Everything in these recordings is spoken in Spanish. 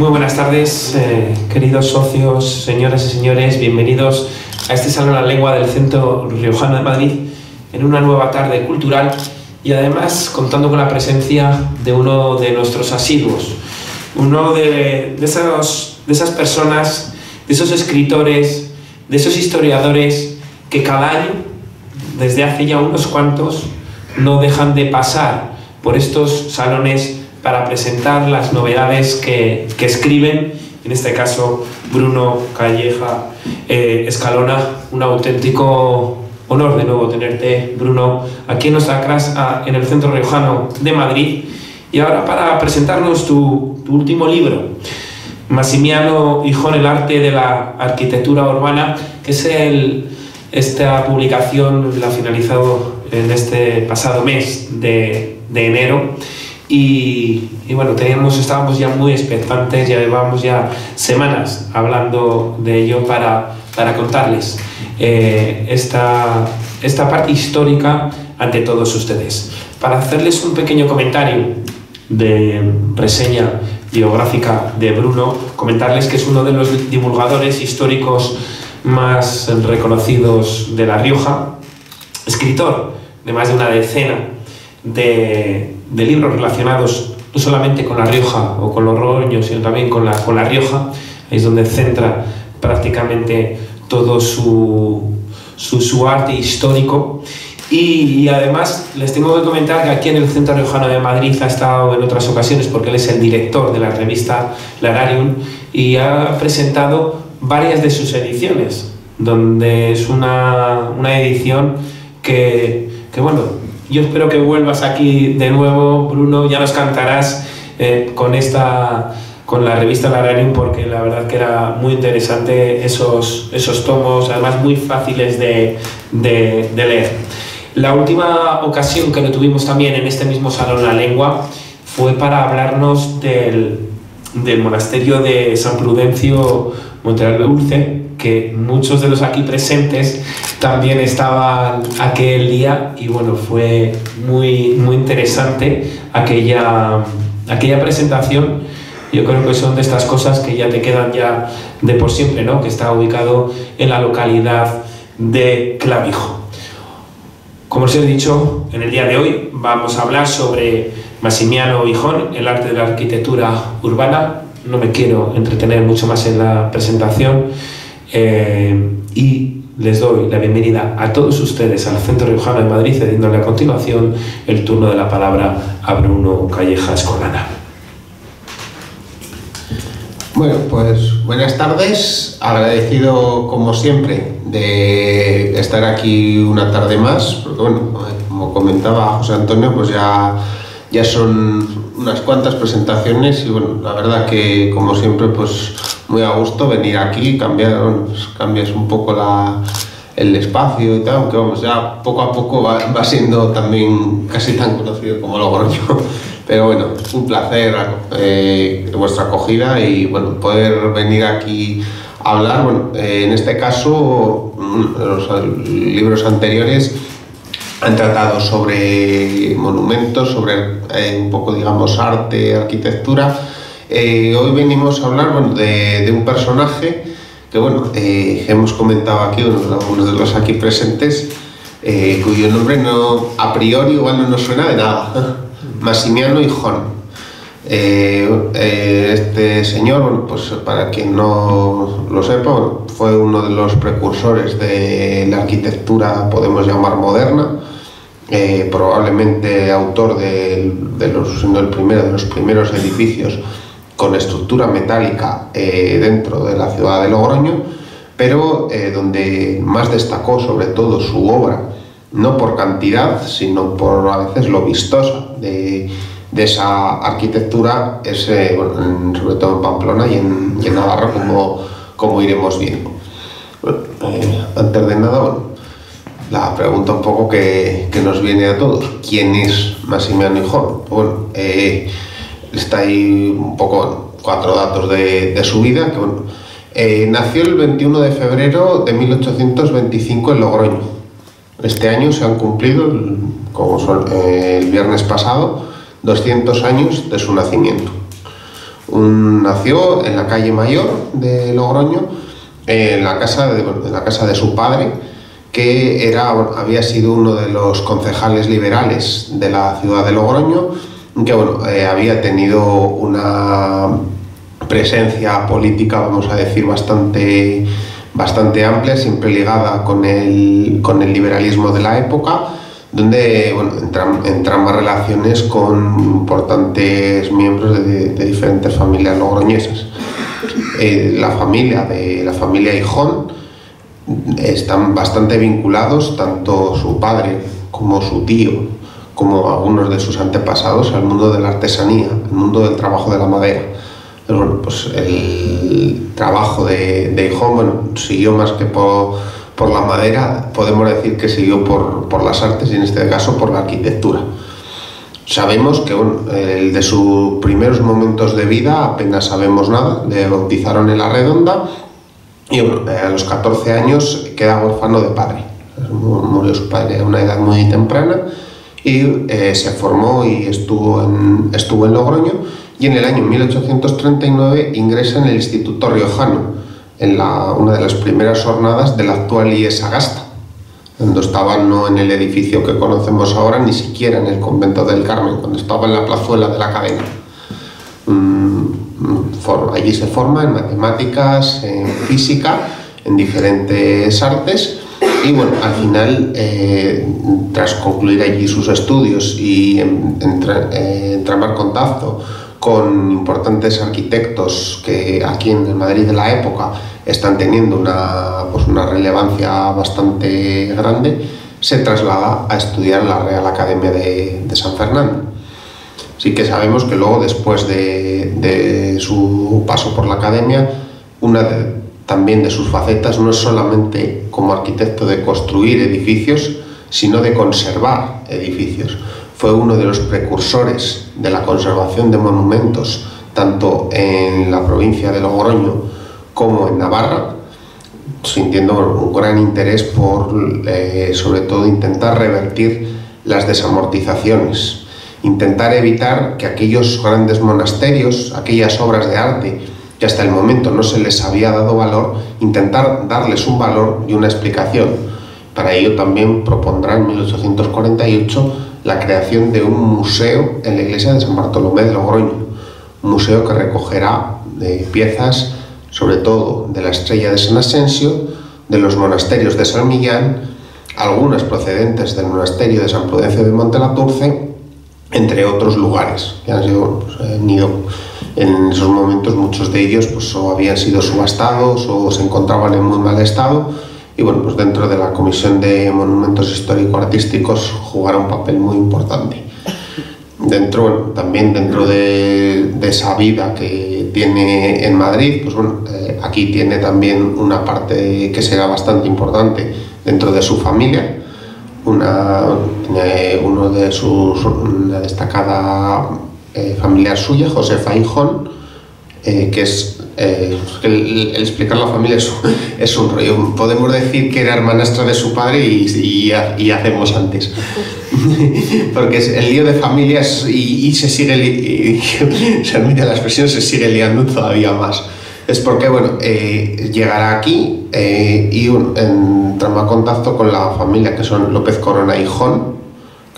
Muy buenas tardes, queridos socios, señoras y señores, bienvenidos a este Salón de la Lengua del Centro Riojano de Madrid en una nueva tarde cultural y además contando con la presencia de uno de nuestros asiduos, uno de esas personas, de esos escritores, de esos historiadores que cada año, desde hace ya unos cuantos, no dejan de pasar por estos salones para presentar las novedades que escriben, en este caso Bruno Calleja Escalona. Un auténtico honor de nuevo tenerte, Bruno, aquí en nuestra casa en el Centro Riojano de Madrid. Y ahora para presentarnos tu último libro, Massimiano y Hijón, el arte de la arquitectura urbana, que es esta publicación la ha finalizado en este pasado mes de enero. Y bueno, estábamos ya muy expectantes, ya llevamos ya semanas hablando de ello para contarles esta parte histórica ante todos ustedes. Para hacerles un pequeño comentario de reseña biográfica de Bruno, comentarles que es uno de los divulgadores históricos más reconocidos de La Rioja, escritor de más de una decena de libros relacionados no solamente con La Rioja o con Logroño, sino también con La Rioja. Ahí es donde centra prácticamente todo su arte histórico. Y además les tengo que comentar que aquí en el Centro Riojano de Madrid ha estado en otras ocasiones, porque él es el director de la revista Lararium, y ha presentado varias de sus ediciones, donde es una edición que bueno, yo espero que vuelvas aquí de nuevo, Bruno. Ya nos cantarás con la revista Lararium, porque la verdad que era muy interesante esos tomos, además muy fáciles de leer. La última ocasión que lo tuvimos también en este mismo Salón de la Lengua fue para hablarnos del monasterio de San Prudencio Montealdulce, que muchos de los aquí presentes también estaban aquel día, y bueno, fue muy interesante aquella presentación. Yo creo que son de estas cosas que ya te quedan ya de por siempre, ¿no? Que está ubicado en la localidad de Clavijo. Como os he dicho, en el día de hoy vamos a hablar sobre Massimiano y Hijón, el arte de la arquitectura urbana. No me quiero entretener mucho más en la presentación y les doy la bienvenida a todos ustedes al Centro Riojano de Madrid, cediéndole a continuación el turno de la palabra a Bruno Calleja Escalona. Bueno, pues buenas tardes, agradecido como siempre de estar aquí una tarde más, porque bueno, como comentaba José Antonio, pues ya son unas cuantas presentaciones y bueno, la verdad que como siempre pues muy a gusto venir aquí, cambias un poco el espacio y tal, aunque vamos, ya poco a poco va siendo también casi tan conocido como Logroño. Pero bueno, un placer vuestra acogida y bueno, poder venir aquí a hablar. Bueno, en este caso, los libros anteriores han tratado sobre monumentos, sobre un poco, digamos, arte, arquitectura. Hoy venimos a hablar, bueno, de un personaje que, bueno, hemos comentado aquí, algunos de los aquí presentes, cuyo nombre a priori igual no nos suena de nada. Massimiano y Hijón. Este señor, bueno, pues para quien no lo sepa, bueno, fue uno de los precursores de la arquitectura, podemos llamar moderna, probablemente autor siendo el primero de los primeros edificios con estructura metálica dentro de la ciudad de Logroño, pero donde más destacó sobre todo su obra, no por cantidad, sino por a veces lo vistosa de esa arquitectura, bueno, sobre todo en Pamplona y en Navarra, como iremos viendo. Bueno, antes de nada, bueno, la pregunta un poco que nos viene a todos: ¿quién es Massimiano y Hijón? Bueno, está ahí un poco 4 datos de su vida. Que, bueno, nació el 21 de febrero de 1825 en Logroño. Este año se han cumplido, el viernes pasado, 200 años de su nacimiento. Nació en la calle Mayor de Logroño, en la casa de su padre, que había sido uno de los concejales liberales de la ciudad de Logroño, que había tenido una presencia política, vamos a decir, bastante amplia, siempre ligada con el liberalismo de la época, donde entramos relaciones con importantes miembros de diferentes familias logroñesas. La familia Hijón están bastante vinculados, tanto su padre como su tío, como algunos de sus antepasados, al mundo de la artesanía, al mundo del trabajo de la madera. Pero, pues el trabajo de Hijón siguió más que por la madera, podemos decir que siguió por las artes, y en este caso por la arquitectura. Sabemos que de sus primeros momentos de vida apenas sabemos nada. Le bautizaron en La Redonda y a los 14 años queda huérfano de padre. Murió su padre a una edad muy temprana y se formó y estuvo en Logroño, y en el año 1839 ingresa en el Instituto Riojano, en una de las primeras jornadas de la actual IES Sagasta, cuando estaba no en el edificio que conocemos ahora, ni siquiera en el convento del Carmen, cuando estaba en la plazuela de la Cadena. Allí se forma en matemáticas, en física, en diferentes artes, y al final, tras concluir allí sus estudios y entramar contacto con importantes arquitectos que aquí en el Madrid de la época están teniendo una relevancia bastante grande, se traslada a estudiar en la Real Academia de San Fernando. Sí que sabemos que luego, después de su paso por la academia, también de sus facetas no es solamente como arquitecto de construir edificios, sino de conservar edificios. Fue uno de los precursores de la conservación de monumentos, tanto en la provincia de Logroño como en Navarra, sintiendo un gran interés por, sobre todo, intentar revertir las desamortizaciones, intentar evitar que aquellos grandes monasterios, aquellas obras de arte que hasta el momento no se les había dado valor, intentar darles un valor y una explicación. Para ello también propondrá en 1848 la creación de un museo en la iglesia de San Bartolomé de Logroño, un museo que recogerá piezas sobre todo de la Estrella de San Asensio, de los monasterios de San Millán, algunas procedentes del monasterio de San Prudencio de Montelaturce, entre otros lugares que han ido en esos momentos. Muchos de ellos o habían sido subastados o se encontraban en muy mal estado, y dentro de la Comisión de Monumentos Histórico-Artísticos jugará un papel muy importante. También dentro de esa vida que tiene en Madrid, aquí tiene también una parte que será bastante importante dentro de su familia. Una destacada familiar suya, Josefa Hijón, que es el explicar la familia es un rollo. Podemos decir que era hermanastra de su padre y hacemos antes, porque es el lío de familias y se sigue, se admite la expresión, se sigue liando todavía más. Es porque llegará aquí y entrará en contacto con la familia, que son López Corona y Hijón,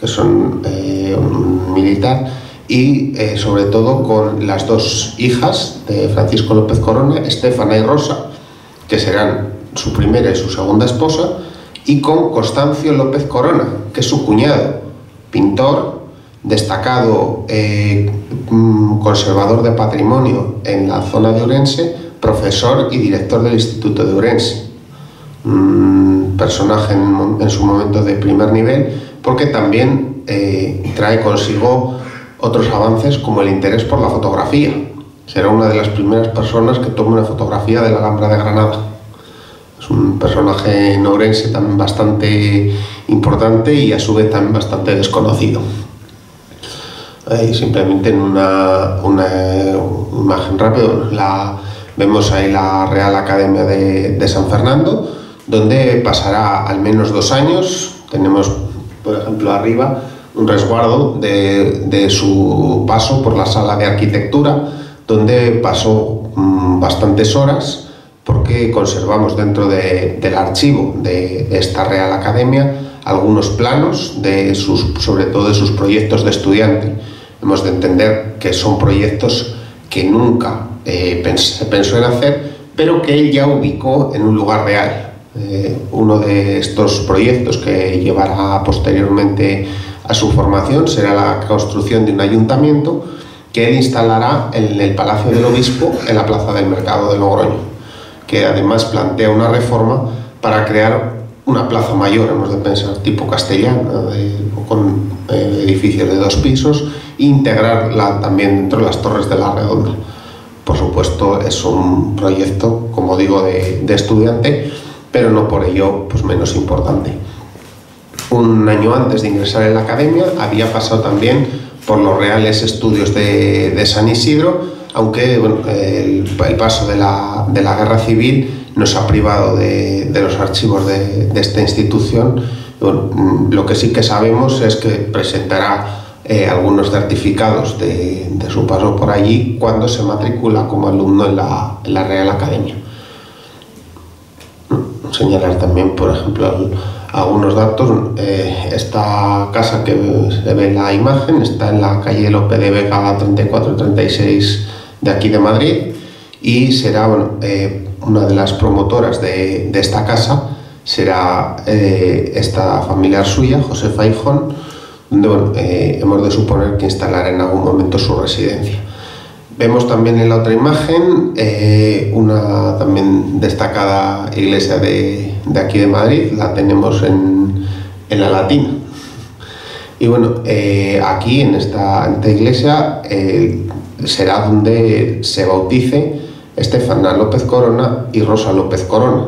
que son un militar, y sobre todo con las dos hijas de Francisco López Corona, Estefana y Rosa, que serán su primera y su segunda esposa, y con Constancio López Corona, que es su cuñado, pintor, destacado conservador de patrimonio en la zona de Ourense, profesor y director del Instituto de Ourense. Un personaje en su momento de primer nivel, porque también trae consigo otros avances, como el interés por la fotografía. Será una de las primeras personas que tome una fotografía de la Alhambra de Granada. Es un personaje en Ourense también bastante importante y a su vez también bastante desconocido. Simplemente en una imagen rápida vemos ahí la Real Academia de San Fernando, donde pasará al menos 2 años. Tenemos, por ejemplo, arriba un resguardo de su paso por la sala de arquitectura, donde pasó bastantes horas, porque conservamos dentro del archivo de esta Real Academia algunos planos, sobre todo de sus proyectos de estudiante. Hemos de entender que son proyectos que nunca se pensó en hacer, pero que él ya ubicó en un lugar real. Uno de estos proyectos que llevará posteriormente a su formación será la construcción de un ayuntamiento que él instalará en el Palacio del Obispo, en la Plaza del Mercado de Logroño, que además plantea una reforma para crear una plaza mayor, hemos de pensar tipo castellana, con edificios de 2 pisos, e integrarla también dentro de las Torres de la Redonda. Por supuesto, es un proyecto, como digo, de estudiante, pero no por ello pues menos importante. Un año antes de ingresar en la academia había pasado también por los Reales Estudios de San Isidro, aunque bueno, el paso de la Guerra Civil nos ha privado de los archivos de esta institución. Bueno, lo que sí que sabemos es que presentará algunos certificados de su paso por allí cuando se matricula como alumno en la Real Academia. Señalar también, por ejemplo, algunos datos. Esta casa que se ve en la imagen está en la calle Lope de Vega 34 y 36 de aquí de Madrid, y será una de las promotoras de esta casa será esta familiar suya, Josefa Hijón, donde hemos de suponer que instalará en algún momento su residencia. Vemos también en la otra imagen una también destacada iglesia de aquí de Madrid, la tenemos en la Latina. Y bueno, aquí en esta iglesia será donde se bautice Estefana López Corona y Rosa López Corona,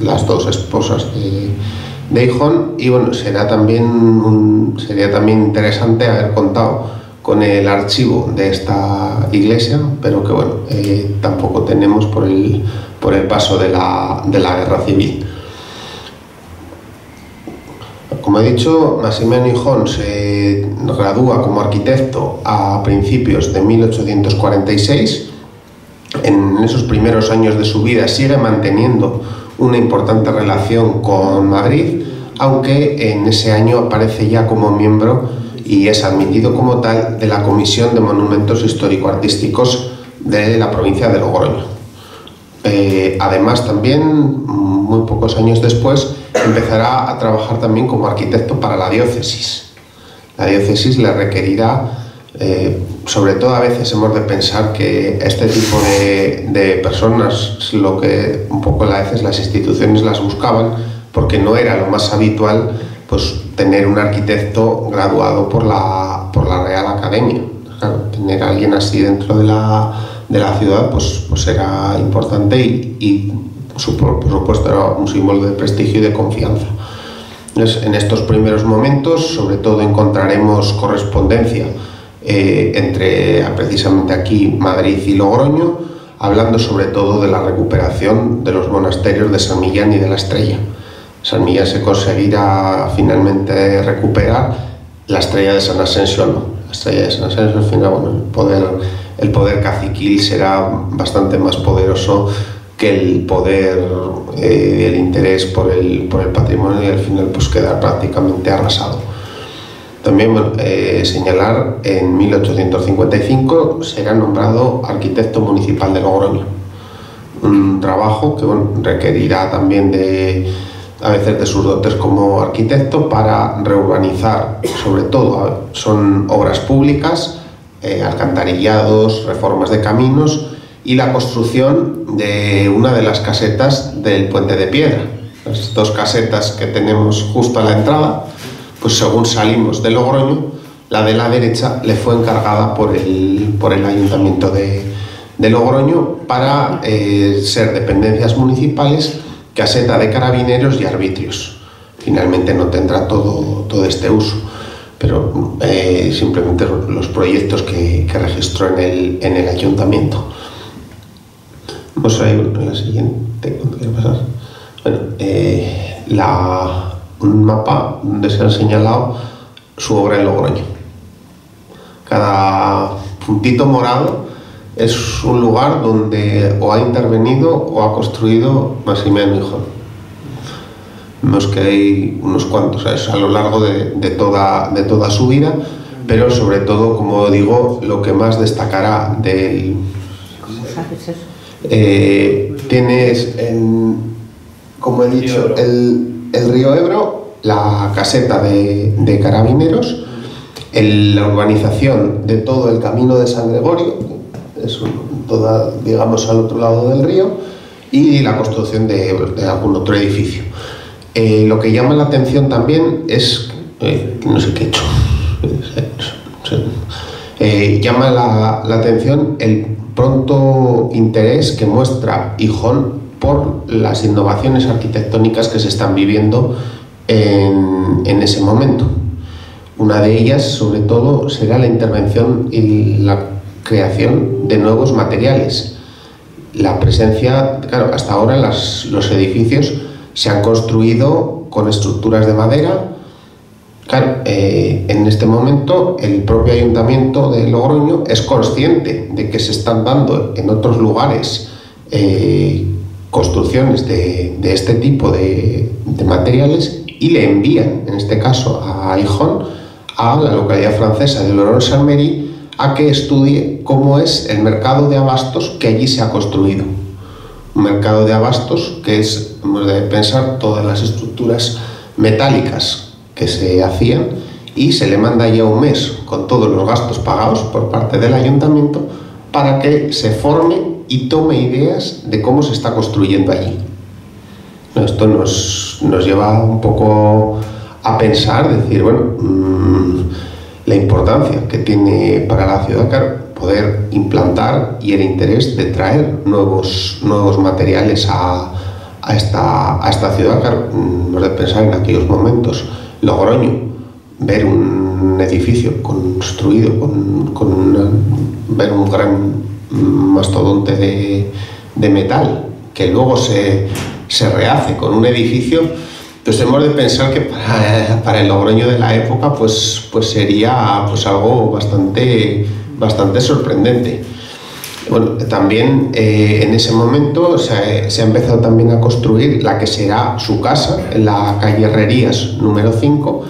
las dos esposas de Hijón. Y bueno, sería también interesante haber contado con el archivo de esta iglesia, pero que bueno, tampoco tenemos por el paso de la Guerra Civil. Como he dicho, Maximiano Hijón se gradúa como arquitecto a principios de 1846. En esos primeros años de su vida sigue manteniendo una importante relación con Madrid, aunque en ese año aparece ya como miembro y es admitido como tal de la Comisión de Monumentos Histórico-Artísticos de la provincia de Logroño. Además, también, muy pocos años después, empezará a trabajar también como arquitecto para la diócesis. La diócesis le requerirá, sobre todo a veces hemos de pensar que este tipo de personas, lo que un poco a veces las instituciones las buscaban, porque no era lo más habitual pues tener un arquitecto graduado por la Real Academia. Claro, tener a alguien así dentro de la ciudad pues era importante y por supuesto era un símbolo de prestigio y de confianza. Entonces, en estos primeros momentos sobre todo encontraremos correspondencia entre precisamente aquí Madrid y Logroño, hablando sobre todo de la recuperación de los monasterios de San Millán y de la Estrella. San Millán se conseguirá finalmente recuperar, la Estrella de San Asensio no. La Estrella de San Asensio, al final, bueno, el poder caciquil será bastante más poderoso que el poder el interés por el patrimonio, y al final pues queda prácticamente arrasado. También señalar, en 1855 será nombrado arquitecto municipal de Logroño, un trabajo que requerirá también a veces de sus dotes como arquitecto para reurbanizar, sobre todo son obras públicas, alcantarillados, reformas de caminos y la construcción de una de las casetas del Puente de Piedra. Las dos casetas que tenemos justo a la entrada, pues según salimos de Logroño, la de la derecha le fue encargada por el Ayuntamiento de Logroño para ser dependencias municipales, caseta de carabineros y arbitrios. Finalmente no tendrá todo este uso, pero simplemente los proyectos que registró en el ayuntamiento. Vamos a ir a la siguiente, ¿cuándo quiere pasar? Bueno, un mapa donde se ha señalado su obra en Logroño. Cada puntito morado es un lugar donde o ha intervenido o ha construido Maximiano Hijón. Vemos que hay unos cuantos, ¿sabes?, a lo largo de toda su vida, pero sobre todo, como digo, lo que más destacará del... ¿Cómo sabes eso? Tienes, como he dicho, el río Ebro, la caseta de carabineros, la urbanización de todo el camino de San Gregorio, es toda, digamos, al otro lado del río, y la construcción de algún otro edificio. Lo que llama la atención también es, no sé qué he hecho, llama la atención el pronto interés que muestra Hijón por las innovaciones arquitectónicas que se están viviendo en ese momento. Una de ellas, sobre todo, será la intervención y la creación de nuevos materiales. La presencia, claro, hasta ahora los edificios se han construido con estructuras de madera. Claro, en este momento el propio Ayuntamiento de Logroño es consciente de que se están dando en otros lugares construcciones de este tipo de materiales, y le envían, en este caso a Hijón, a la localidad francesa de Loron-Saint-Méry, a que estudie cómo es el mercado de abastos que allí se ha construido. Un mercado de abastos que es, hemos de pensar, todas las estructuras metálicas que se hacían, y se le manda ya un mes con todos los gastos pagados por parte del ayuntamiento para que se forme y tome ideas de cómo se está construyendo allí. Esto nos lleva un poco a pensar, decir, bueno, la importancia que tiene para la ciudad, claro, poder implantar, y el interés de traer nuevos materiales a esta ciudad. Claro, hemos de pensar en aquellos momentos. Logroño, ver un edificio construido ver un gran mastodonte de metal que luego se rehace con un edificio, pues hemos de pensar que para el Logroño de la época pues sería pues algo bastante sorprendente. Bueno, también en ese momento se ha empezado también a construir la que será su casa en la calle Herrerías número 5.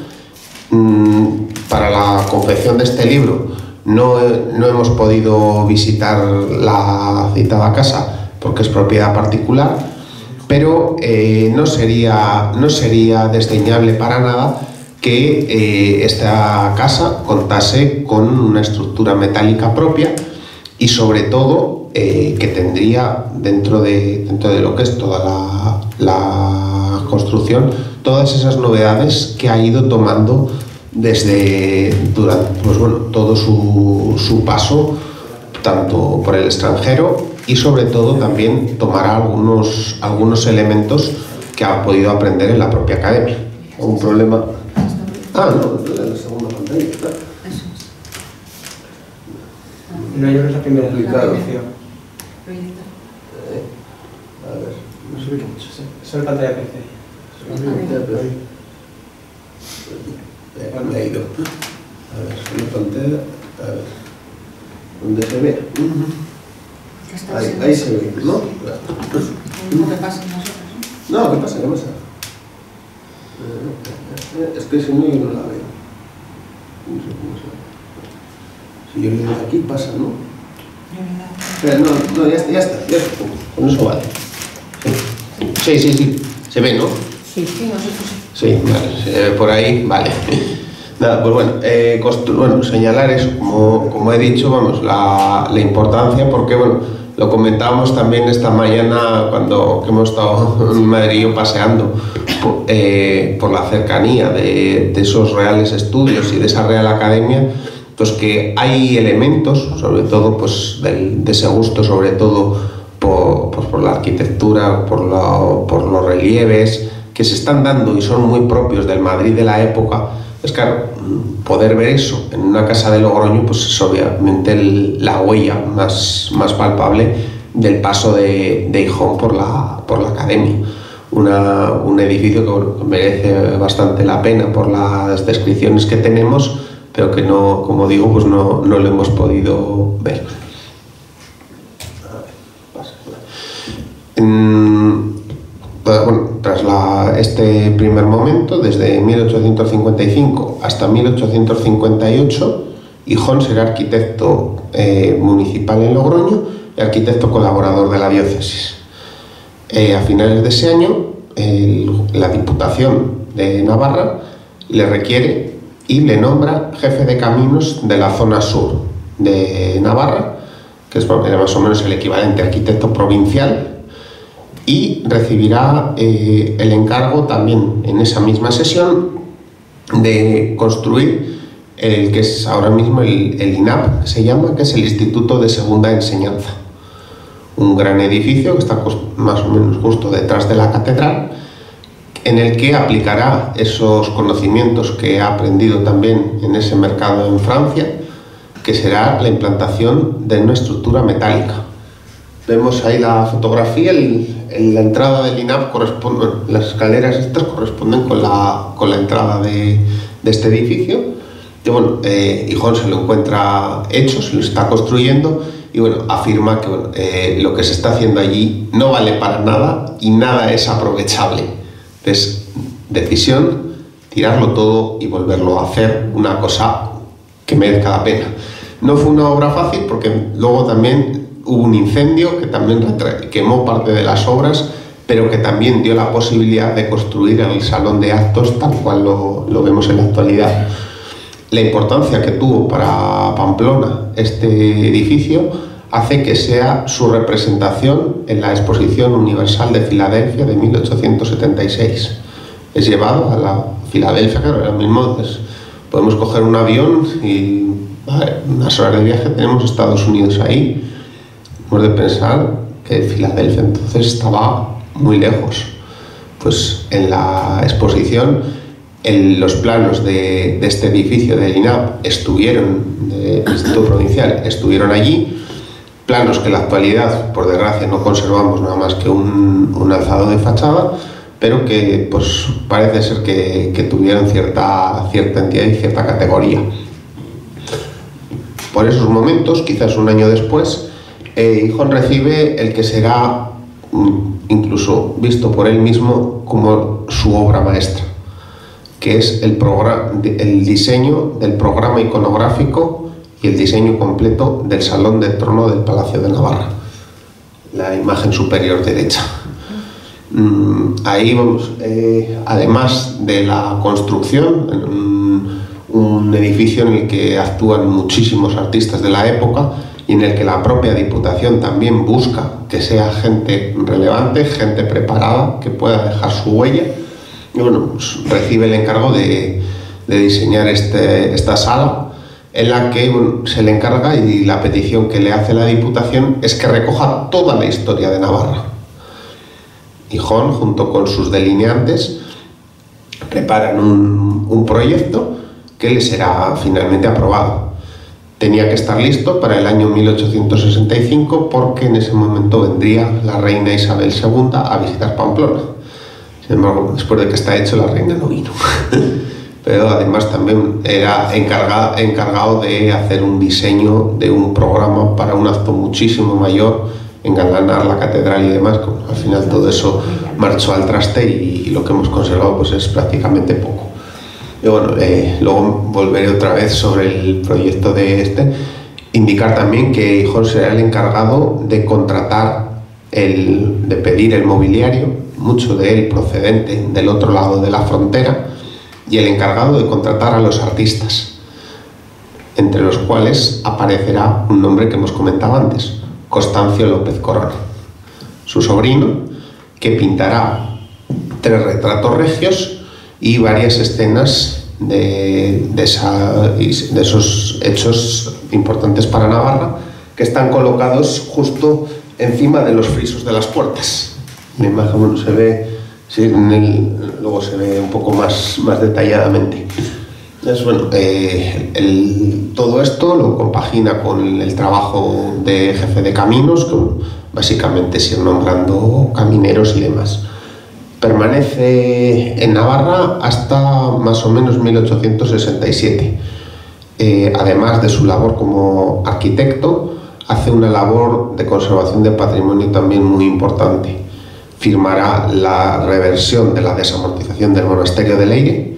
Para la confección de este libro no hemos podido visitar la citada casa porque es propiedad particular, pero no sería desdeñable para nada que esta casa contase con una estructura metálica propia, y sobre todo que tendría dentro de lo que es toda la construcción todas esas novedades que ha ido tomando durante todo su paso, tanto por el extranjero, y sobre todo también tomará algunos elementos que ha podido aprender en la propia academia. ¿Algún problema? Ah, no, la segunda pantalla, claro. No, yo creo que es la primera. Complicado. A ver, no sé qué mucho. Eso es pantalla PC. Me he ido. A ver, una pantalla. A ver. ¿Dónde se ve? Ahí se ve, ¿no? ¿Qué pasa con nosotros? No, ¿qué pasa? Es que si no, yo no la veo. No sé cómo se ve. Si yo le doy aquí, pasa, ¿no? Pero no, ya está. Con eso vale. Sí. Se ve, ¿no? Sí, nosotros sí. Sí, vale, se ve por ahí, vale. Nada, pues bueno, señalar eso, como he dicho, vamos, la importancia, porque bueno, lo comentábamos también esta mañana cuando hemos estado mi madre y yo paseando por la cercanía de esos reales estudios y de esa Real Academia, pues que hay elementos, sobre todo pues de ese gusto, sobre todo por la arquitectura, por los relieves que se están dando y son muy propios del Madrid de la época. Es claro, poder ver eso en una casa de Logroño, pues es obviamente la huella más palpable del paso de Hijón por la academia. Un edificio que bueno, merece bastante la pena por las descripciones que tenemos, pero que no, como digo, pues no lo hemos podido ver. Bueno, tras este primer momento, desde 1855 hasta 1858, Hijón será arquitecto municipal en Logroño y arquitecto colaborador de la diócesis. A finales de ese año, la Diputación de Navarra le requiere y le nombra jefe de caminos de la zona sur de Navarra, que es más o menos el equivalente a arquitecto provincial, y recibirá el encargo también en esa misma sesión de construir el que es ahora mismo el INAP, que se llama, que es el Instituto de Segunda Enseñanza. Un gran edificio que está más o menos justo detrás de la catedral, en el que aplicará esos conocimientos que ha aprendido también en ese mercado en Francia, que será la implantación de una estructura metálica. Vemos ahí la fotografía, la entrada del INAP corresponde, las escaleras estas corresponden con la entrada de este edificio. Y bueno, Hijón se lo encuentra hecho, se lo está construyendo y bueno, afirma que lo que se está haciendo allí no vale para nada y nada es aprovechable. Es decisión, tirarlo todo y volverlo a hacer una cosa que merezca la pena. No fue una obra fácil porque luego también hubo un incendio que también quemó parte de las obras, pero que también dio la posibilidad de construir el salón de actos tal cual lo vemos en la actualidad. La importancia que tuvo para Pamplona este edificio hace que sea su representación en la Exposición Universal de Filadelfia de 1876. Es llevado a la Filadelfia, claro, ahora mismo podemos coger un avión y unas horas de viaje tenemos Estados Unidos ahí. Hemos de pensar que Filadelfia entonces estaba muy lejos. Pues en la exposición, los planos de este edificio del INAP del Instituto Provincial estuvieron allí, planos que en la actualidad, por desgracia, no conservamos nada más que un alzado de fachada, pero que pues parece ser que tuvieron cierta entidad y cierta categoría. Por esos momentos, quizás un año después, Hijón recibe el que será incluso visto por él mismo como su obra maestra, que es el diseño del programa iconográfico y el diseño completo del Salón de Trono del Palacio de Navarra, la imagen superior derecha. Ahí vamos, además de la construcción, un edificio en el que actúan muchísimos artistas de la época y en el que la propia Diputación también busca que sea gente relevante, gente preparada, que pueda dejar su huella. Y bueno, pues recibe el encargo de diseñar esta sala, en la que se le encarga, y la petición que le hace la Diputación es que recoja toda la historia de Navarra. Hijón, junto con sus delineantes, preparan un proyecto que le será finalmente aprobado. Tenía que estar listo para el año 1865 porque en ese momento vendría la reina Isabel II a visitar Pamplona. Sin embargo, después de que está hecho, la reina no vino. Pero además también era encargado de hacer un diseño de un programa para un acto muchísimo mayor, engalanar la catedral y demás. Al final todo eso marchó al traste y lo que hemos conservado pues es prácticamente poco. Y bueno, luego volveré otra vez sobre el proyecto de indicar también que Hijón será el encargado de contratar, de pedir el mobiliario, mucho de él procedente del otro lado de la frontera, y el encargado de contratar a los artistas, entre los cuales aparecerá un nombre que hemos comentado antes, Constancio López Corona, su sobrino, que pintará 3 retratos regios y varias escenas de esos hechos importantes para Navarra, que están colocados justo encima de los frisos de las puertas. La imagen, bueno, se ve, sí, luego se ve un poco más detalladamente. Entonces, bueno, todo esto lo compagina con el trabajo de jefe de caminos, que básicamente es ir nombrando camineros y demás. Permanece en Navarra hasta más o menos 1867. Además de su labor como arquitecto, hace una labor de conservación de patrimonio también muy importante. Firmará la reversión de la desamortización del monasterio de Leire,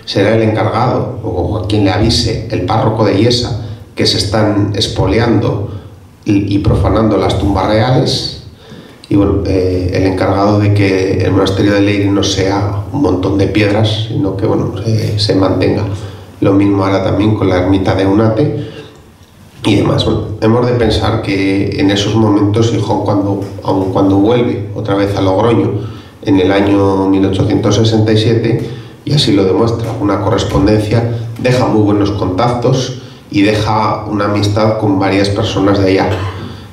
será el encargado, o a quien le avise, el párroco de Iesa, que se están expoliando y profanando las tumbas reales, y bueno, el encargado de que el monasterio de Leire no sea un montón de piedras, sino que bueno, se mantenga. Lo mismo hará también con la ermita de Unate y demás. Bueno, hemos de pensar que en esos momentos Gijón, aun cuando vuelve otra vez a Logroño en el año 1867, y así lo demuestra una correspondencia, deja muy buenos contactos y deja una amistad con varias personas de allá.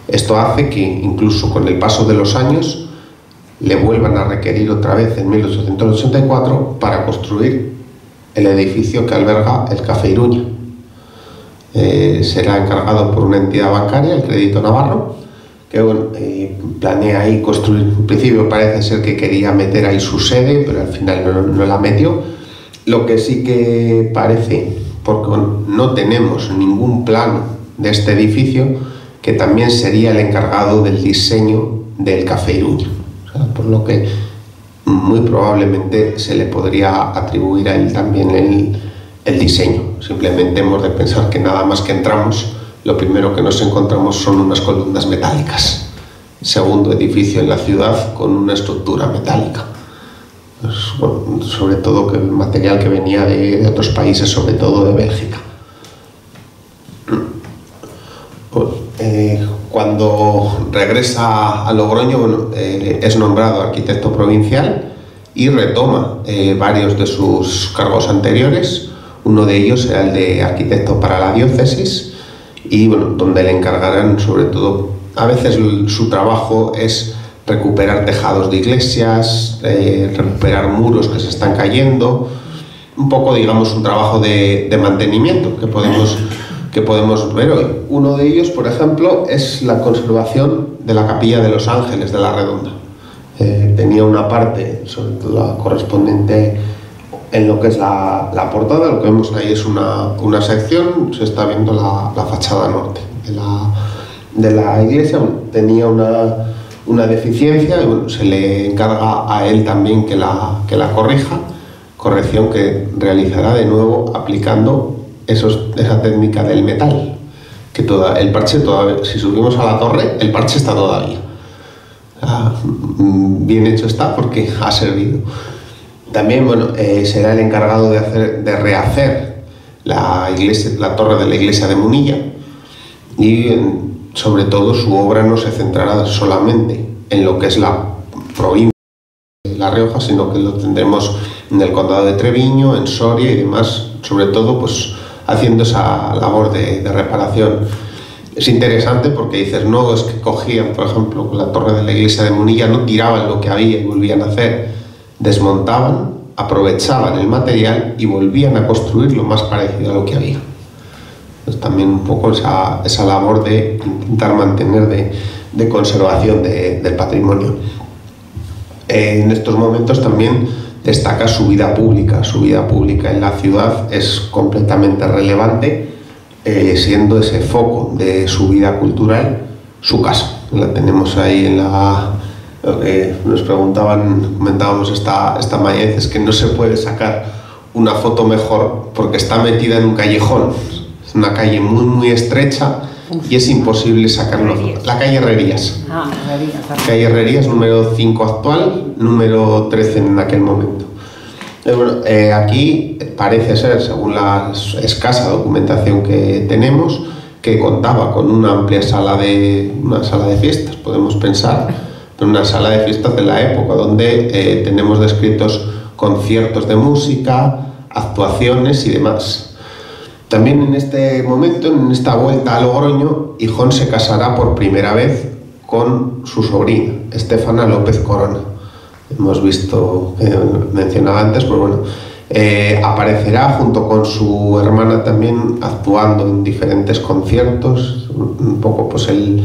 Esto hace que incluso con el paso de los años le vuelvan a requerir otra vez en 1884 para construir el edificio que alberga el Café Iruña. Será encargado por una entidad bancaria, el Crédito Navarro, que bueno, planea ahí construir. En principio parece ser que quería meter ahí su sede, pero al final no la metió. Lo que sí que parece, porque bueno, no tenemos ningún plano de este edificio, que también sería el encargado del diseño del Café Iruña. O sea, por lo que muy probablemente se le podría atribuir a él también el diseño. Simplemente hemos de pensar que nada más que entramos, lo primero que nos encontramos son unas columnas metálicas. Segundo edificio en la ciudad con una estructura metálica. Pues, bueno, sobre todo que el material que venía de otros países, sobre todo de Bélgica. Cuando regresa a Logroño, bueno, es nombrado arquitecto provincial y retoma varios de sus cargos anteriores. Uno de ellos era el de arquitecto para la diócesis, y bueno, donde le encargarán sobre todo, a veces su trabajo es recuperar tejados de iglesias, recuperar muros que se están cayendo, un poco, digamos, un trabajo de mantenimiento que podemos ver hoy. Uno de ellos, por ejemplo, es la conservación de la Capilla de los Ángeles de la Redonda. Tenía una parte, sobre todo la correspondiente en lo que es la portada. Lo que vemos ahí es una sección, se está viendo la fachada norte de la iglesia. Tenía una deficiencia y bueno, se le encarga a él también que la corrija, corrección que realizará de nuevo aplicando esa técnica del metal, que el parche todavía, si subimos a la torre, el parche está todavía. Bien hecho está porque ha servido. También bueno, será el encargado de rehacer la torre de la iglesia de Munilla, y sobre todo su obra no se centrará solamente en lo que es la provincia de La Rioja, sino que lo tendremos en el condado de Treviño, en Soria y demás, sobre todo pues haciendo esa labor de reparación. Es interesante porque dices, no es que cogían, por ejemplo, con la torre de la iglesia de Munilla, no tiraban lo que había y volvían a hacer, desmontaban, aprovechaban el material y volvían a construir lo más parecido a lo que había. Pues también un poco esa labor de intentar mantener de conservación del patrimonio. En estos momentos también destaca su vida pública. Su vida pública en la ciudad es completamente relevante, siendo ese foco de su vida cultural su casa. La tenemos ahí en nos comentábamos esta mañana, es que no se puede sacar una foto mejor porque está metida en un callejón. Es una calle muy muy estrecha y es imposible sacarlo. La calle Herrerías. Calle Herrerías, número 5 actual, número 13 en aquel momento. Bueno, aquí parece ser, según la escasa documentación que tenemos, que contaba con una amplia sala de fiestas, podemos pensar, en una sala de fiestas de la época, donde tenemos descritos conciertos de música, actuaciones y demás. También en este momento, en esta vuelta a Logroño, Gijón se casará por primera vez con su sobrina, Estefana López Corona. Hemos visto, mencionaba antes, pues bueno, aparecerá junto con su hermana también actuando en diferentes conciertos, un poco pues el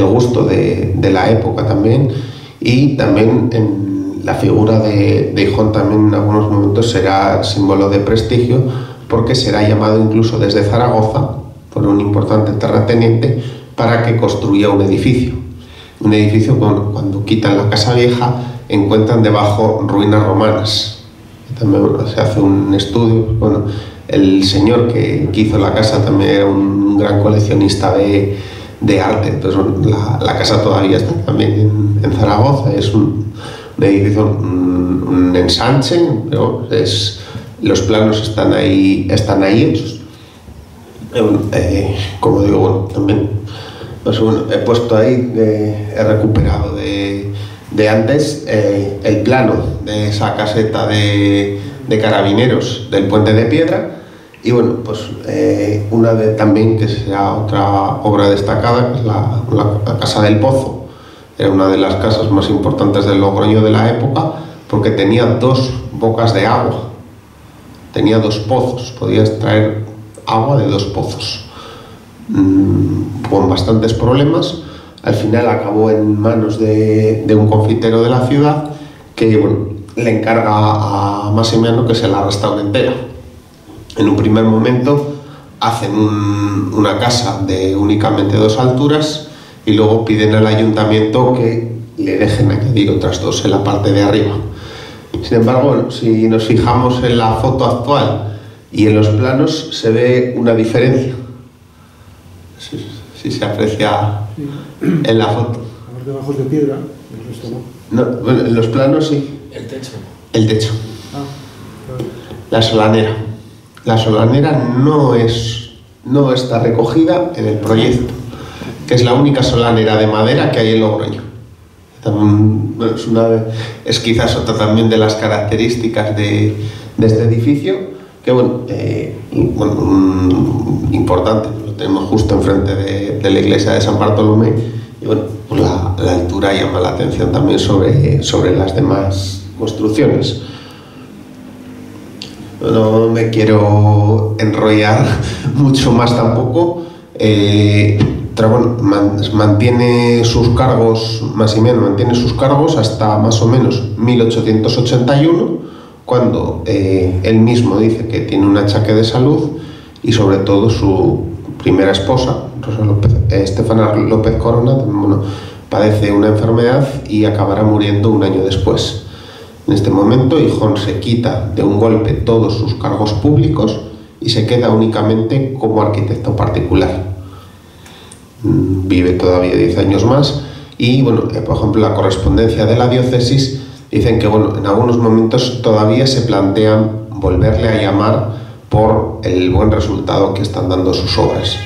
gusto de la época también, y también en la figura de Gijón también en algunos momentos será símbolo de prestigio, porque será llamado incluso desde Zaragoza por un importante terrateniente para que construya un edificio. Un edificio cuando quitan la casa vieja encuentran debajo ruinas romanas. También se hace un estudio. Bueno, el señor que hizo la casa también era un gran coleccionista de arte, entonces la casa todavía está también en Zaragoza. Es un edificio, un ensanche, pero los planos están ahí hechos. Como digo, bueno, también pues, he puesto ahí, he recuperado de antes el plano de esa caseta de carabineros del Puente de Piedra. Y bueno, pues también que será otra obra destacada, que es la Casa del Pozo. Era una de las casas más importantes del Logroño de la época, porque tenía 2 bocas de agua, tenía 2 pozos, podías traer agua de 2 pozos, con bastantes problemas. Al final acabó en manos de un confitero de la ciudad, que bueno, le encarga a Massimiano que se la restaure entera. En un primer momento hacen una casa de únicamente 2 alturas y luego piden al ayuntamiento que le dejen añadir otras 2 en la parte de arriba. Sin embargo, si nos fijamos en la foto actual y en los planos, se ve una diferencia. Si se aprecia en la foto. La parte de abajo es de piedra, el resto no. No, bueno, en los planos sí. El techo. El techo. Ah, claro. La solanera. La solanera no está recogida en el proyecto, que es la única solanera de madera que hay en Logroño. También, bueno, es quizás otra también de las características de este edificio, que bueno, importante, lo tenemos justo enfrente de la iglesia de San Bartolomé, y bueno, pues la altura llama la atención también sobre las demás construcciones. No me quiero enrollar mucho más tampoco. Mantiene sus cargos, Massimiano mantiene sus cargos hasta más o menos 1881, cuando él mismo dice que tiene un achaque de salud y sobre todo su primera esposa, Estefana López Corona, bueno, padece una enfermedad y acabará muriendo un año después. En este momento, Hijón se quita de un golpe todos sus cargos públicos y se queda únicamente como arquitecto particular. Vive todavía 10 años más y, bueno, por ejemplo, la correspondencia de la diócesis dicen que, bueno, en algunos momentos todavía se plantean volverle a llamar por el buen resultado que están dando sus obras.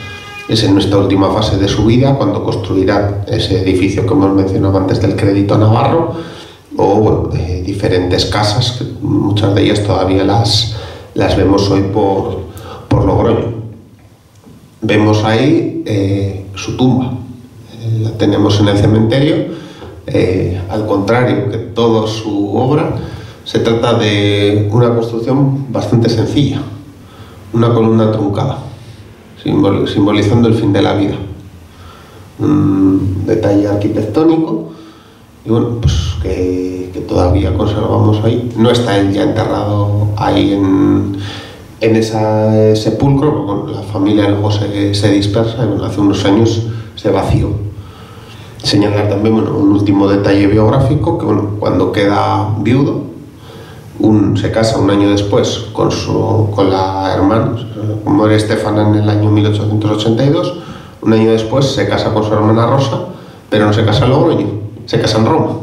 Es en esta última fase de su vida cuando construirá ese edificio que hemos mencionado antes del Crédito Navarro, o bueno, diferentes casas, que muchas de ellas todavía las vemos hoy por Logroño. Vemos ahí su tumba, la tenemos en el cementerio. Al contrario que toda su obra, se trata de una construcción bastante sencilla, una columna truncada, simbolizando el fin de la vida. Un detalle arquitectónico y bueno, pues que todavía conservamos ahí. No está él ya enterrado ahí en ese sepulcro, bueno, la familia luego se dispersa y bueno, hace unos años se vació. Señalar también, bueno, un último detalle biográfico, que bueno, cuando queda viudo, se casa un año después con la hermana, como era Estefana en el año 1882, un año después se casa con su hermana Rosa, pero no se casa en Logroño, se casa en Roma.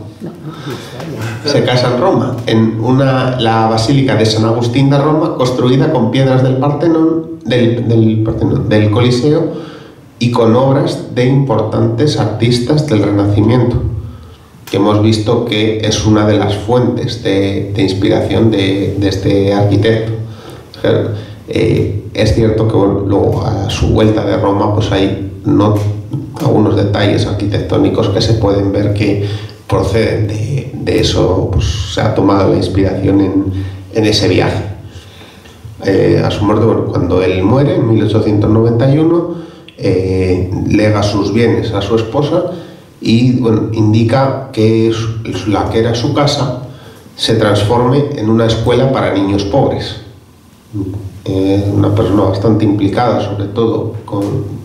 Se casa en Roma, en la Basílica de San Agustín de Roma, construida con piedras del Partenón, del Coliseo, y con obras de importantes artistas del Renacimiento, que hemos visto que es una de las fuentes de inspiración de este arquitecto. Es cierto que bueno, luego a su vuelta de Roma pues hay algunos detalles arquitectónicos que se pueden ver que proceden de eso, pues se ha tomado la inspiración en ese viaje. A su muerte, bueno, cuando él muere en 1891, lega sus bienes a su esposa y bueno, indica que la que era su casa se transforme en una escuela para niños pobres. Una persona bastante implicada, sobre todo con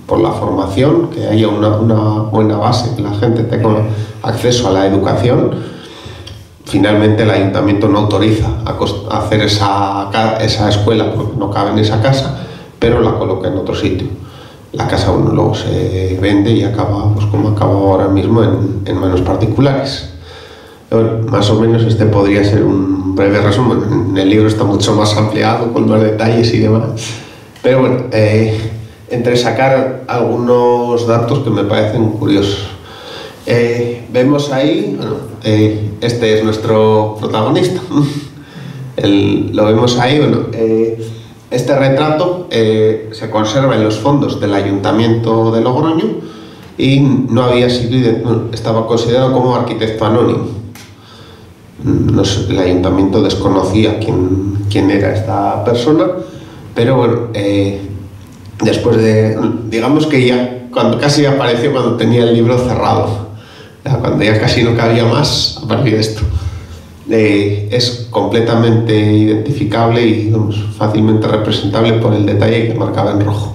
por la formación, que haya una buena base, que la gente tenga acceso a la educación. Finalmente el ayuntamiento no autoriza a hacer esa escuela porque no cabe en esa casa, pero la coloca en otro sitio. La casa luego se vende y acaba, pues como acaba ahora mismo, en manos particulares. Bueno, más o menos este podría ser un breve resumen. En el libro está mucho más ampliado, con más detalles y demás. Pero bueno, entre sacar algunos datos que me parecen curiosos. Vemos ahí, bueno, este es nuestro protagonista. Lo vemos ahí, bueno, este retrato se conserva en los fondos del Ayuntamiento de Logroño y no había sido, estaba considerado como arquitecto anónimo. No sé, el Ayuntamiento desconocía quién era esta persona, pero bueno, después de, digamos que ya casi apareció cuando tenía el libro cerrado, cuando ya casi no cabía más a partir de esto. Es completamente identificable y fácilmente representable por el detalle que marcaba en rojo.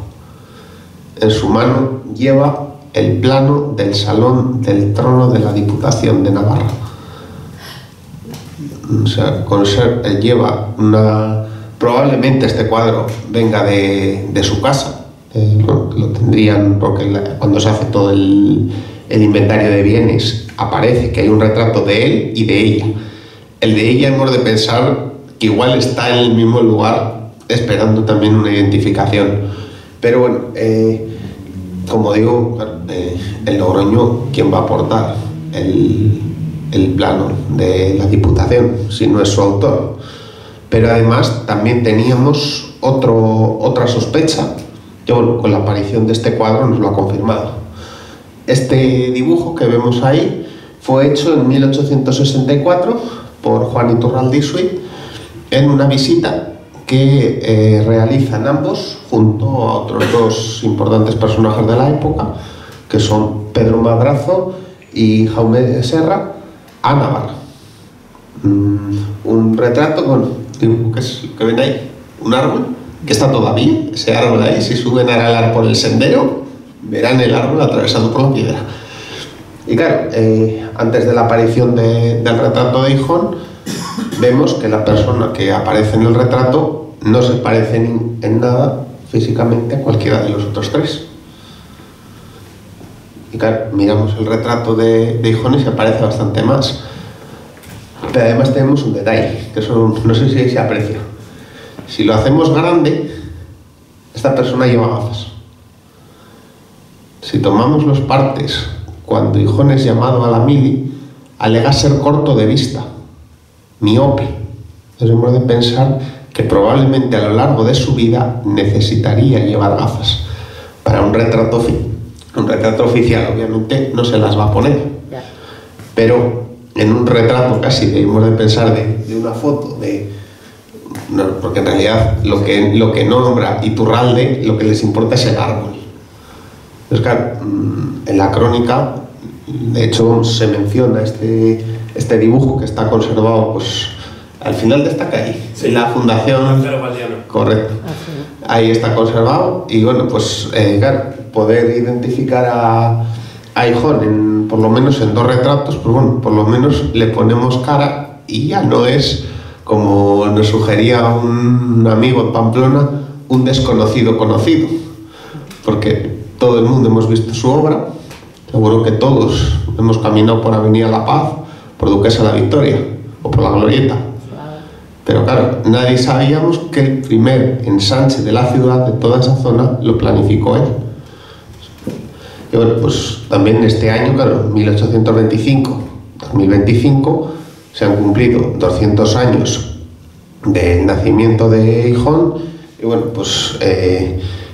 En su mano lleva el plano del Salón del Trono de la Diputación de Navarra. O sea, lleva probablemente este cuadro venga de su casa. Lo tendrían porque cuando se hace todo el inventario de bienes aparece que hay un retrato de él y de ella. El de ella hemos de pensar que igual está en el mismo lugar esperando también una identificación. Pero bueno, como digo, el Logroño, ¿quién va a aportar el plano de la Diputación si no es su autor? Pero además también teníamos otra sospecha que, bueno, con la aparición de este cuadro nos lo ha confirmado. Este dibujo que vemos ahí fue hecho en 1864 por Juan Iturralde y Suite en una visita que realizan ambos junto a otros dos importantes personajes de la época, que son Pedro Madrazo y Jaume de Serra, a Navarra. Un retrato con, ¿qué es lo que ven ahí? Un árbol que está todavía, ese árbol ahí, si suben a alar por el sendero verán el árbol atravesado por la piedra. Y claro, antes de la aparición del retrato de Hijón, vemos que la persona que aparece en el retrato no se parece en nada físicamente a cualquiera de los otros tres. Y claro, miramos el retrato de Hijón y se parece bastante más. Pero además tenemos un detalle, que eso no sé si se aprecia. Si lo hacemos grande, esta persona lleva gafas. Si tomamos los partes cuando Hijón es llamado a la mili, alega ser corto de vista, miope. Entonces hemos de pensar que probablemente a lo largo de su vida necesitaría llevar gafas. Para un retrato oficial obviamente no se las va a poner, pero en un retrato casi debemos de pensar de una foto porque en realidad lo que nombra Iturralde, lo que les importa es el árbol. Entonces claro, en la crónica de hecho se menciona este dibujo que está conservado pues al final de esta calle, sí, en la fundación. Correcto. Ahí está conservado y bueno, pues claro, poder identificar a Hijón por lo menos en dos retratos, pues bueno, por lo menos le ponemos cara y ya no es, como nos sugería un amigo en Pamplona, un desconocido conocido, porque todo el mundo hemos visto su obra, seguro que todos hemos caminado por Avenida La Paz, por Duquesa de la Victoria o por la Glorieta. Pero claro, nadie sabíamos que el primer ensanche de la ciudad, de toda esa zona, lo planificó él. Y bueno, pues también este año, claro, 1825-2025, se han cumplido 200 años del nacimiento de Hijón. Y bueno, pues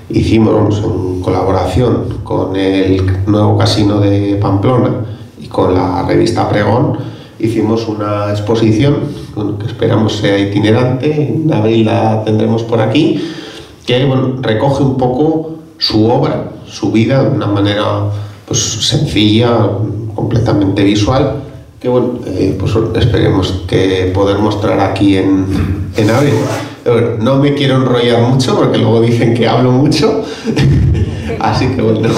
hicimos, en colaboración con el nuevo casino de Pamplona y con la revista Pregón, hicimos una exposición que esperamos sea itinerante. En abril la tendremos por aquí, que bueno, recoge un poco su obra, su vida, de una manera pues sencilla, completamente visual, que bueno, pues esperemos que poder mostrar aquí en abril. Pero bueno, no me quiero enrollar mucho porque luego dicen que hablo mucho, Así que bueno,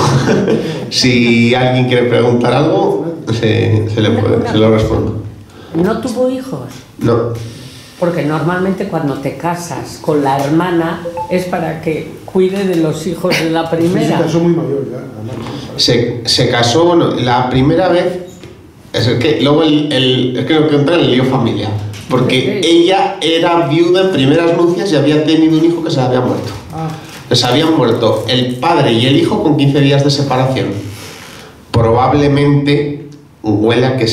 si alguien quiere preguntar algo, se lo respondo. ¿No tuvo hijos? No. Porque normalmente cuando te casas con la hermana es para que cuide de los hijos de la primera. Se casó muy mayor ya. Se casó, bueno, la primera vez, es que luego es que lo que entra en el lío familiar, porque ella era viuda en primeras nupcias y había tenido un hijo que se le había muerto. Les habían muerto el padre y el hijo con 15 días de separación. Probablemente huele a que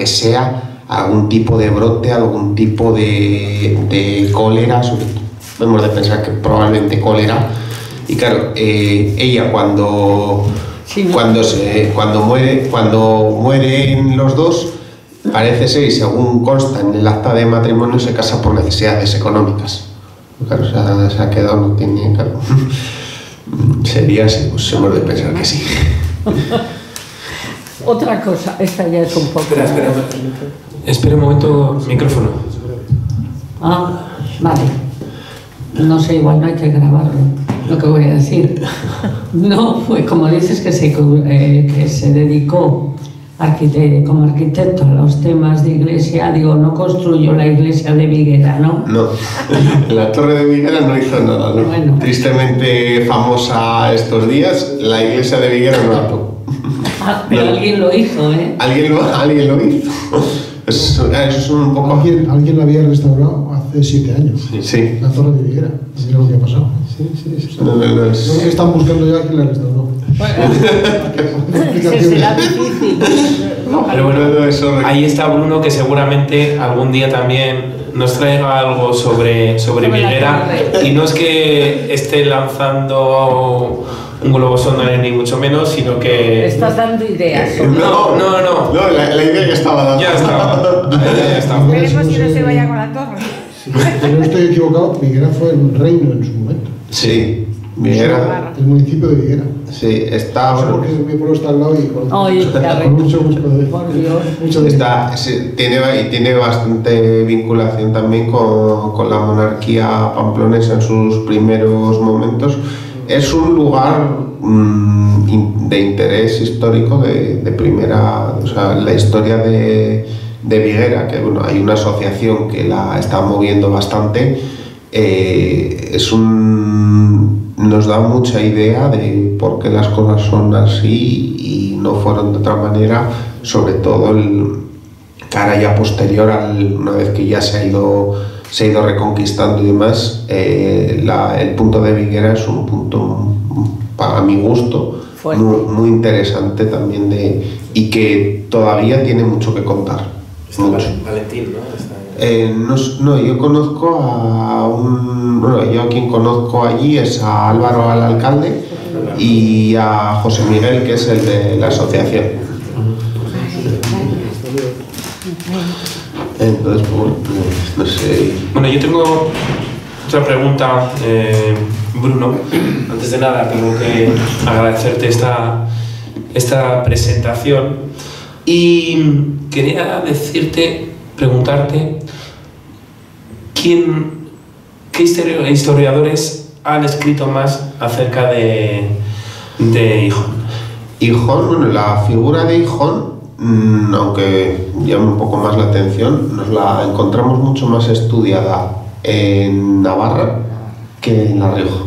sea algún tipo de brote, algún tipo de cólera, hemos de pensar que probablemente cólera. Y claro, ella cuando mueren los dos, parece ser, y según consta en el acta de matrimonio, se casa por necesidades económicas. Claro, se ha quedado, no tiene, claro. Sería así, pues hemos de pensar que sí. Otra cosa, esta ya es un poco... Espera un momento, micrófono. Vale. No sé, igual no hay que grabarlo, lo que voy a decir. No, pues como dices que se dedicó como arquitecto a los temas de iglesia, digo, no construyó la iglesia de Viguera, ¿no? No, la torre de Viguera no hizo nada, ¿no? Bueno. Tristemente famosa estos días, la iglesia de Viguera no la tuvo. Pero no. Alguien lo hizo, ¿eh? Alguien lo hizo. Eso es un poco... Alguien la había restaurado hace 7 años. Sí. La torre de Viguera. Mira lo que ha pasado. Sí. No están buscando ya quién la restauró. Será difícil. Pero bueno, ahí está Bruno, que seguramente algún día también nos traiga algo sobre Viguera. Y no es que esté lanzando un globo sonda ni mucho menos, sino que... Estás dando ideas. No, la idea ya estaba dando. Ya estaba. Esperemos que no se vaya con la torre. Si no estoy equivocado, Viguera fue un reino en su momento. Sí, Viguera. El municipio de Viguera. Sí, está... No sé porque mi pueblo está al lado y con mucho gusto tiene bastante vinculación también con la monarquía pamplonesa en sus primeros momentos. Es un lugar de interés histórico de primera, o sea, la historia de Viguera, que bueno, hay una asociación que la está moviendo bastante, nos da mucha idea de por qué las cosas son así y no fueron de otra manera, sobre todo cara ya posterior una vez que ya se ha ido reconquistando y demás. El punto de Viguera es un punto, para mi gusto, muy interesante también y que todavía tiene mucho que contar. Mucho. Valentín, ¿no? No, yo conozco yo a quien conozco allí es a Álvaro, al alcalde, y a José Miguel, que es el de la asociación. Entonces, no sé. Bueno, yo tengo otra pregunta, Bruno. Antes de nada, tengo que agradecerte esta presentación y quería preguntarte, ¿qué historiadores han escrito más acerca de Hijón? Hijón, bueno, la figura de Hijón, aunque llame un poco más la atención, nos la encontramos mucho más estudiada en Navarra que en La Rioja.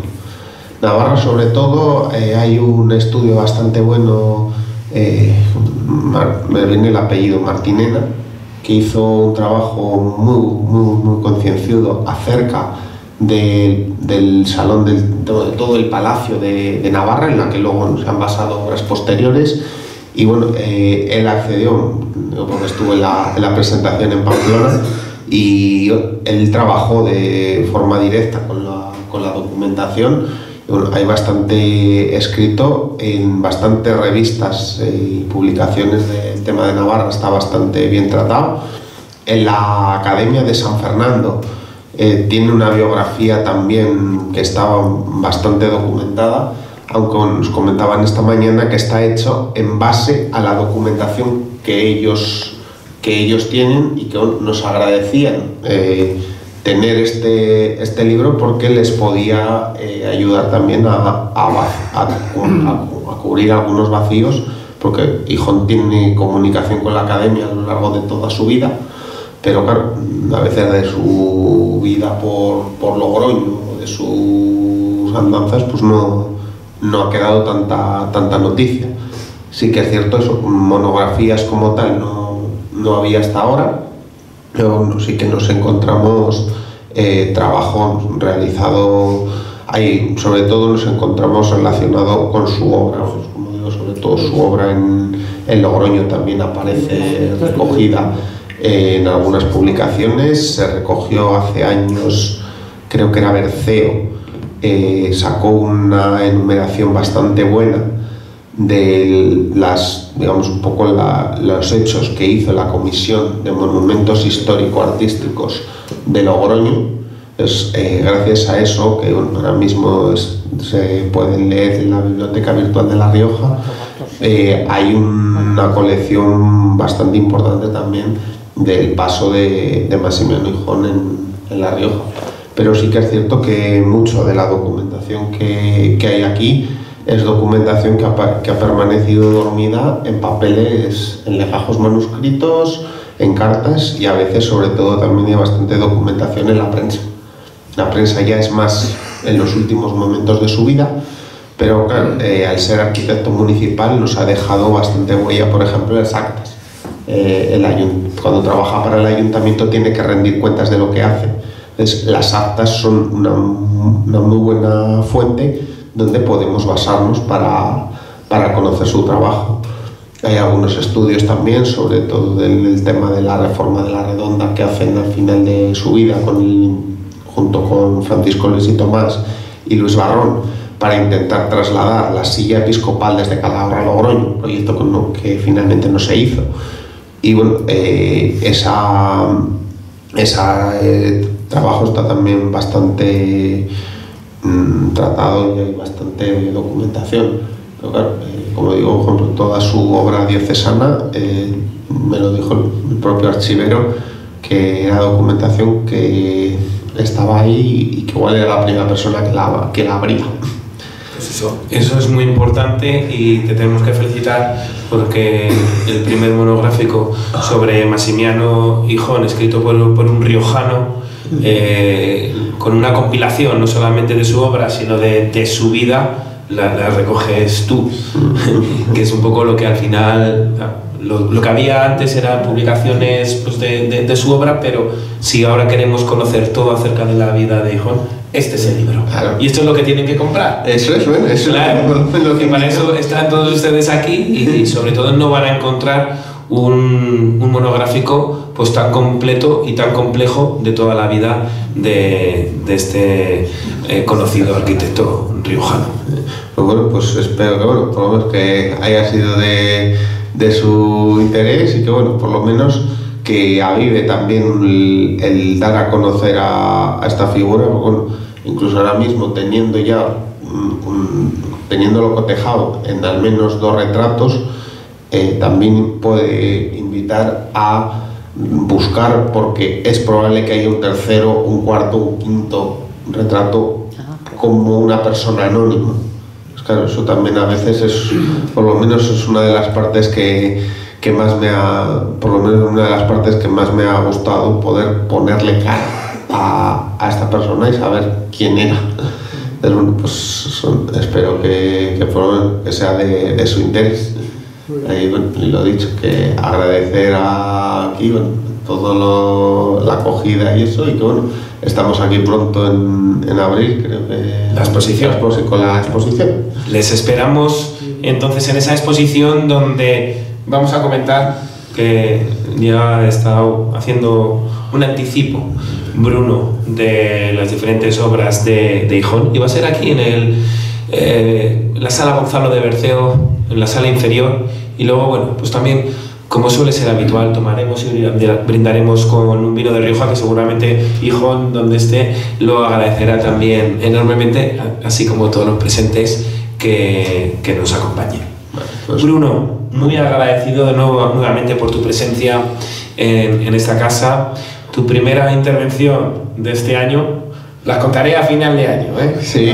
Navarra, sobre todo, hay un estudio bastante bueno, me viene el apellido, Martinena, que hizo un trabajo muy concienzudo acerca del salón, de todo el palacio de Navarra, en la que luego se han basado obras posteriores. Y bueno, él accedió, porque estuvo en la presentación en Pamplona, y él trabajó de forma directa con la documentación. Y bueno, hay bastante escrito en bastantes revistas y publicaciones del tema de Navarra, está bastante bien tratado. En la Academia de San Fernando tiene una biografía también que está bastante documentada, aunque nos comentaban esta mañana que está hecho en base a la documentación que ellos tienen y que nos agradecían tener este libro porque les podía ayudar también a cubrir algunos vacíos, porque Gijón tiene comunicación con la academia a lo largo de toda su vida, pero claro, a veces de su vida por Logroño, de sus andanzas, pues no ha quedado tanta noticia. Sí que es cierto eso, monografías como tal no había hasta ahora, pero bueno, sí que nos encontramos trabajo realizado ahí, sobre todo nos encontramos relacionado con su obra, pues, como digo, sobre todo su obra en Logroño también aparece recogida en algunas publicaciones. Se recogió hace años, creo que era Berceo, sacó una enumeración bastante buena de digamos un poco los hechos que hizo la Comisión de Monumentos Histórico-Artísticos de Logroño. Es gracias a eso que ahora mismo se pueden leer en la Biblioteca Virtual de La Rioja. Hay una colección bastante importante también del paso de Maximiano Gijón en La Rioja. Pero sí que es cierto que mucho de la documentación que hay aquí es documentación que ha permanecido dormida en papeles, en legajos manuscritos, en cartas, y a veces, sobre todo, también hay bastante documentación en la prensa. La prensa ya es más en los últimos momentos de su vida, pero claro, al ser arquitecto municipal nos ha dejado bastante huella, por ejemplo, las actas. Cuando trabaja para el ayuntamiento tiene que rendir cuentas de lo que hace. Entonces, las actas son una muy buena fuente donde podemos basarnos para conocer su trabajo. Hay algunos estudios también, sobre todo del tema de la reforma de la Redonda, que hacen al final de su vida junto con Francisco Luis y Tomás y Luis Barrón, para intentar trasladar la silla episcopal desde Calahorra a Logroño, un proyecto que finalmente no se hizo. Y bueno, trabajo está también bastante tratado y hay bastante documentación. Pero claro, como digo, por ejemplo, toda su obra diocesana, me lo dijo el propio archivero, que era documentación que estaba ahí y que igual era la primera persona que la abría. Pues eso es muy importante y te tenemos que felicitar, porque el primer monográfico sobre Maximiano Gijón, escrito por un riojano, con una compilación no solamente de su obra sino de su vida, la recoges tú, que es un poco lo que al final lo que había antes eran publicaciones, pues, de su obra, pero si ahora queremos conocer todo acerca de la vida de Gijón, este es el libro. Claro. Y esto es lo que tienen que comprar. Eso es, bueno, eso claro, es lo que para eso están todos ustedes aquí y sobre todo no van a encontrar un monográfico pues tan completo y tan complejo de toda la vida de este conocido arquitecto riojano. Pues bueno, pues espero que, bueno, por lo menos que haya sido de su interés y que, bueno, por lo menos que avive también el dar a conocer a esta figura, porque, bueno, incluso ahora mismo teniéndolo cotejado en al menos 2 retratos, también puede invitar a buscar, porque es probable que haya un tercero, un cuarto, un quinto retrato como una persona anónima. Pues claro, eso también a veces por lo menos es una de las partes que más me ha gustado, poder ponerle cara a esta persona y saber quién era. Entonces, bueno, pues espero que sea de su interés. Ahí, bueno, y lo dicho, que agradecer aquí, bueno, toda la acogida y eso, y que, bueno, estamos aquí pronto en abril, creo que la exposición. Con la exposición. Les esperamos entonces en esa exposición, donde vamos a comentar que ya he estado haciendo un anticipo, Bruno, de las diferentes obras de Gijón, y va a ser aquí en la sala Gonzalo de Berceo, en la sala inferior, y luego, bueno, pues también, como suele ser habitual, tomaremos y brindaremos con un vino de Rioja, que seguramente Gijón, donde esté, lo agradecerá también enormemente, así como todos los presentes que nos acompañen. Pues Bruno, muy agradecido de nuevo nuevamente por tu presencia en esta casa, tu primera intervención de este año. La contaré a final de año, ¿eh? Sí.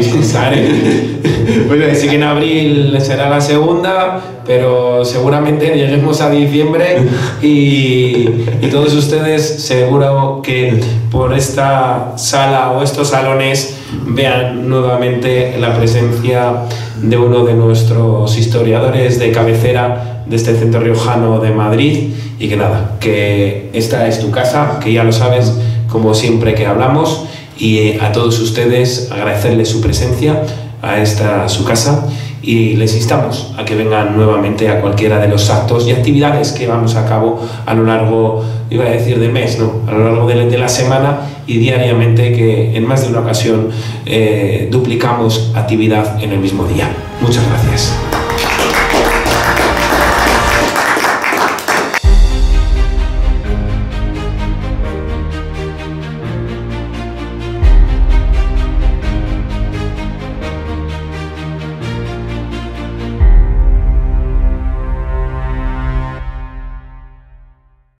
Bueno, sí que en abril será la segunda, pero seguramente lleguemos a diciembre y todos ustedes seguro que por esta sala o estos salones vean nuevamente la presencia de uno de nuestros historiadores de cabecera de este centro riojano de Madrid y que nada, que esta es tu casa, que ya lo sabes, como siempre que hablamos. Y a todos ustedes agradecerles su presencia a esta su casa y les instamos a que vengan nuevamente a cualquiera de los actos y actividades que vamos a cabo a lo largo, iba a decir del mes, no, a lo largo de la semana y diariamente, que en más de una ocasión duplicamos actividad en el mismo día. Muchas gracias.